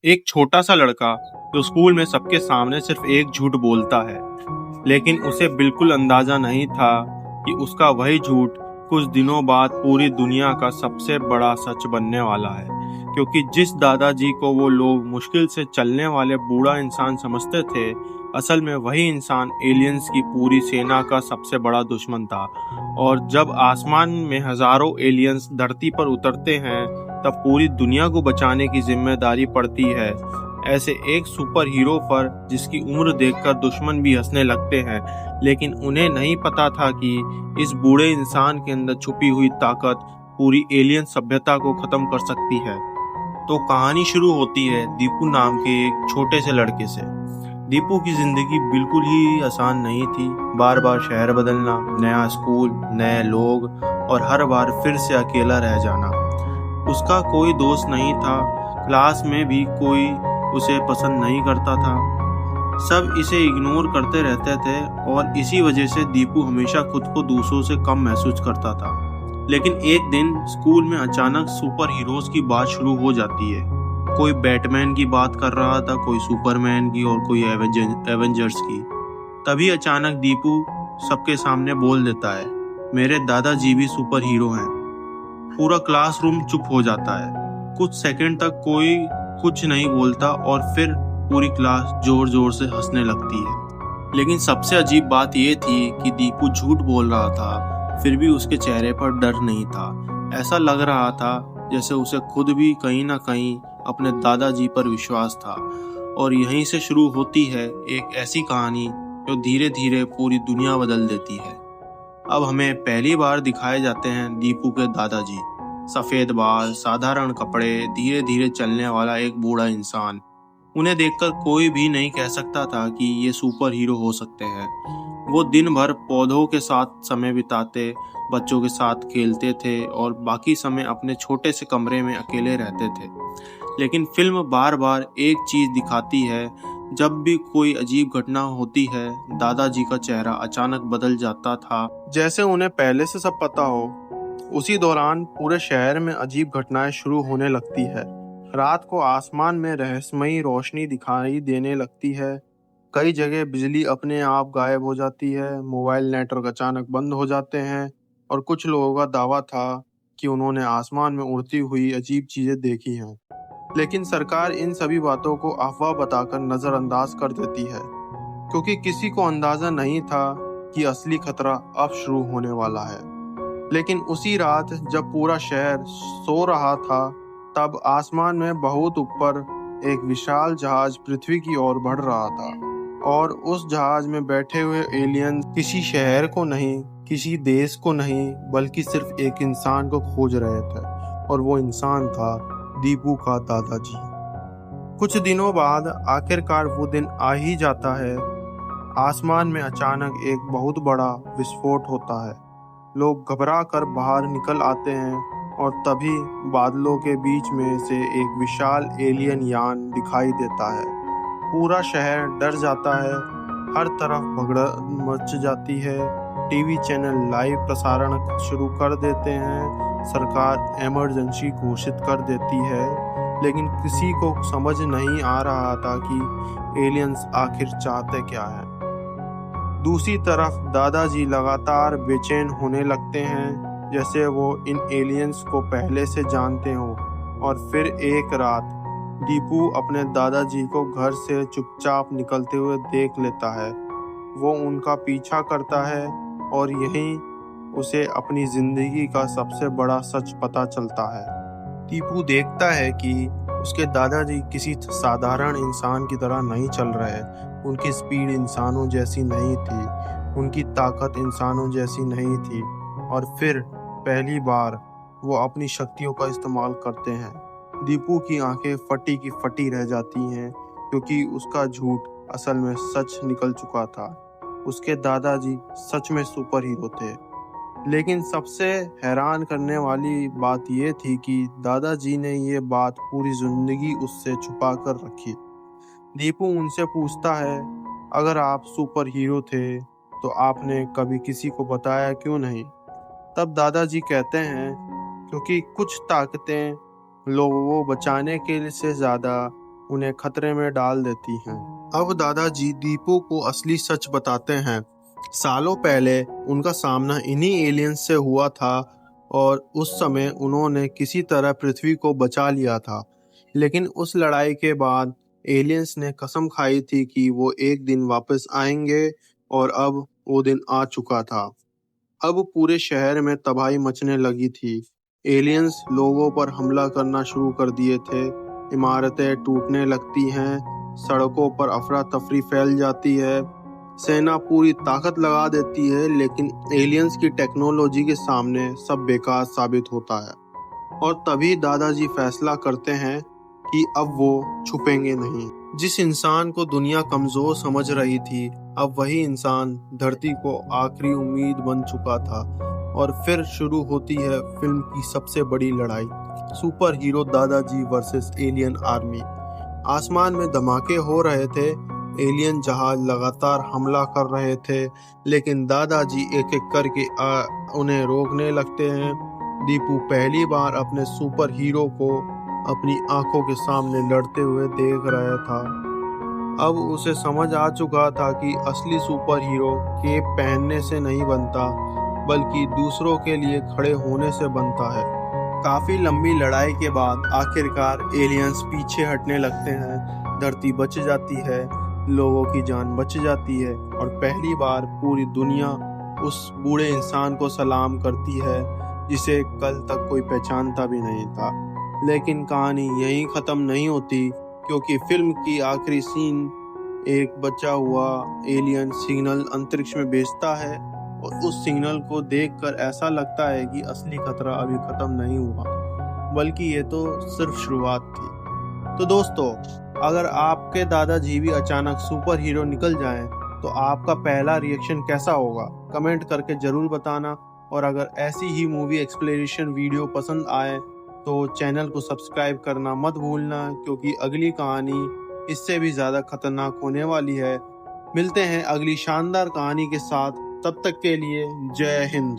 एक छोटा सा लड़का जो स्कूल में सबके सामने सिर्फ एक झूठ बोलता है, लेकिन उसे बिल्कुल अंदाजा नहीं था कि उसका वही झूठ कुछ दिनों बाद पूरी दुनिया का सबसे बड़ा सच बनने वाला है। क्योंकि जिस दादाजी को वो लोग मुश्किल से चलने वाले बूढ़ा इंसान समझते थे, असल में वही इंसान एलियंस की पूरी सेना का सबसे बड़ा दुश्मन था। और जब आसमान में हजारों एलियंस धरती पर उतरते हैं, तब पूरी दुनिया को बचाने की जिम्मेदारी पड़ती है ऐसे एक सुपर हीरो पर जिसकी उम्र देखकर दुश्मन भी हंसने लगते हैं। लेकिन उन्हें नहीं पता था कि इस बूढ़े इंसान के अंदर छुपी हुई ताकत पूरी एलियन सभ्यता को खत्म कर सकती है। तो कहानी शुरू होती है दीपू नाम के एक छोटे से लड़के से। दीपू की जिंदगी बिल्कुल ही आसान नहीं थी। बार बार शहर बदलना, नया स्कूल, नए लोग और हर बार फिर से अकेला रह जाना। उसका कोई दोस्त नहीं था, क्लास में भी कोई उसे पसंद नहीं करता था। सब इसे इग्नोर करते रहते थे और इसी वजह से दीपू हमेशा खुद को दूसरों से कम महसूस करता था। लेकिन एक दिन स्कूल में अचानक सुपर हीरोज की बात शुरू हो जाती है। कोई बैटमैन की बात कर रहा था, कोई सुपरमैन की और कोई एवेंजर्स की। तभी अचानक दीपू सबके सामने बोल देता है, मेरे दादाजी भी सुपर हीरो हैं। पूरा क्लासरूम चुप हो जाता है। कुछ सेकंड तक कोई कुछ नहीं बोलता और फिर पूरी क्लास जोर जोर से हंसने लगती है। लेकिन सबसे अजीब बात यह थी कि दीपू झूठ बोल रहा था, फिर भी उसके चेहरे पर डर नहीं था। ऐसा लग रहा था जैसे उसे खुद भी कहीं ना कहीं अपने दादाजी पर विश्वास था। और यहीं से शुरू होती है एक ऐसी कहानी जो धीरे धीरे पूरी दुनिया बदल देती है। अब हमें पहली बार दिखाए जाते हैं दीपू के दादाजी। सफेद बाल, साधारण कपड़े, धीरे धीरे चलने वाला एक बूढ़ा इंसान। उन्हें देखकर कोई भी नहीं कह सकता था कि ये सुपर हीरो हो सकते हैं। वो दिन भर पौधों के साथ समय बिताते, बच्चों के साथ खेलते थे और बाकी समय अपने छोटे से कमरे में अकेले रहते थे। लेकिन फिल्म बार बार एक चीज दिखाती है, जब भी कोई अजीब घटना होती है, दादाजी का चेहरा अचानक बदल जाता था, जैसे उन्हें पहले से सब पता हो। उसी दौरान पूरे शहर में अजीब घटनाएं शुरू होने लगती है। रात को आसमान में रहस्यमयी रोशनी दिखाई देने लगती है। कई जगह बिजली अपने आप गायब हो जाती है, मोबाइल नेटवर्क अचानक बंद हो जाते हैं और कुछ लोगों का दावा था कि उन्होंने आसमान में उड़ती हुई अजीब चीजें देखी हैं। लेकिन सरकार इन सभी बातों को अफवाह बताकर नजरअंदाज कर देती है, क्योंकि किसी को अंदाजा नहीं था कि असली खतरा अब शुरू होने वाला है। लेकिन उसी रात जब पूरा शहर सो रहा था, तब आसमान में बहुत ऊपर एक विशाल जहाज पृथ्वी की ओर बढ़ रहा था। और उस जहाज में बैठे हुए एलियन किसी शहर को नहीं, किसी देश को नहीं, बल्कि सिर्फ एक इंसान को खोज रहे थे। और वो इंसान था दीपू का दादाजी। कुछ दिनों बाद आखिरकार वो दिन आ ही जाता है। आसमान में अचानक एक बहुत बड़ा विस्फोट होता है। लोग घबरा कर बाहर निकल आते हैं और तभी बादलों के बीच में से एक विशाल एलियन यान दिखाई देता है। पूरा शहर डर जाता है, हर तरफ भगदड़ मच जाती है। टीवी चैनल लाइव प्रसारण शुरू कर देते हैं, सरकार इमरजेंसी घोषित कर देती है। लेकिन किसी को समझ नहीं आ रहा था कि एलियंस आखिर चाहते क्या है। दूसरी तरफ दादाजी लगातार बेचैन होने लगते हैं, जैसे वो इन एलियंस को पहले से जानते हो। और फिर एक रात दीपू अपने दादाजी को घर से चुपचाप निकलते हुए देख लेता है। वो उनका पीछा करता है और यहीं उसे अपनी जिंदगी का सबसे बड़ा सच पता चलता है। दीपू देखता है कि उसके दादाजी किसी साधारण इंसान की तरह नहीं चल रहे। उनकी स्पीड इंसानों जैसी नहीं थी, उनकी ताकत इंसानों जैसी नहीं थी। और फिर पहली बार वो अपनी शक्तियों का इस्तेमाल करते हैं। दीपू की आंखें फटी की फटी रह जाती हैं, क्योंकि उसका झूठ असल में सच निकल चुका था। उसके दादाजी सच में सुपर हीरो थे। लेकिन सबसे हैरान करने वाली बात यह थी कि दादाजी ने ये बात पूरी जिंदगी उससे छुपा कर रखी। दीपू उनसे पूछता है, अगर आप सुपर हीरो थे तो आपने कभी किसी को बताया क्यों नहीं? तब दादाजी कहते हैं, क्योंकि कुछ ताकतें लोगों को बचाने के लिए से ज़्यादा उन्हें खतरे में डाल देती हैं। अब दादाजी दीपू को असली सच बताते हैं। सालों पहले उनका सामना इन्हीं एलियंस से हुआ था और उस समय उन्होंने किसी तरह पृथ्वी को बचा लिया था। लेकिन उस लड़ाई के बाद एलियंस ने कसम खाई थी कि वो एक दिन वापस आएंगे और अब वो दिन आ चुका था। अब पूरे शहर में तबाही मचने लगी थी। एलियंस लोगों पर हमला करना शुरू कर दिए थे। इमारतें टूटने लगती हैं, सड़कों पर अफरा तफरी फैल जाती है, सेना पूरी ताकत लगा देती है, लेकिन एलियंस की टेक्नोलॉजी के सामने सब बेकार साबित होता है। और तभी दादाजी फैसला करते हैं कि अब वो छुपेंगे नहीं। जिस इंसान को दुनिया कमजोर समझ रही थी, अब वही इंसान धरती को आखिरी उम्मीद बन चुका था। और फिर शुरू होती है फिल्म की सबसे बड़ी लड़ाई, सुपर हीरो दादाजी वर्सेस एलियन आर्मी। आसमान में धमाके हो रहे थे, एलियन जहाज लगातार हमला कर रहे थे, लेकिन दादाजी एक एक करके उन्हें रोकने लगते हैं। दीपू पहली बार अपने सुपर हीरो को अपनी आंखों के सामने लड़ते हुए देख रहा था। अब उसे समझ आ चुका था कि असली सुपर हीरो केप पहनने से नहीं बनता, बल्कि दूसरों के लिए खड़े होने से बनता है। काफी लंबी लड़ाई के बाद आखिरकार एलियंस पीछे हटने लगते हैं, धरती बच जाती है, लोगों की जान बच जाती है और पहली बार पूरी दुनिया उस बूढ़े इंसान को सलाम करती है जिसे कल तक कोई पहचानता भी नहीं था। लेकिन कहानी यहीं खत्म नहीं होती, क्योंकि फिल्म की आखिरी सीन एक बचा हुआ एलियन सिग्नल अंतरिक्ष में भेजता है और उस सिग्नल को देखकर ऐसा लगता है कि असली खतरा अभी खत्म नहीं हुआ, बल्कि ये तो सिर्फ शुरुआत थी। तो दोस्तों, अगर आपके दादाजी भी अचानक सुपर हीरो निकल जाएं, तो आपका पहला रिएक्शन कैसा होगा? कमेंट करके जरूर बताना। और अगर ऐसी ही मूवी एक्सप्लेनेशन वीडियो पसंद आए तो चैनल को सब्सक्राइब करना मत भूलना, क्योंकि अगली कहानी इससे भी ज़्यादा खतरनाक होने वाली है। मिलते हैं अगली शानदार कहानी के साथ, तब तक के लिए जय हिंद।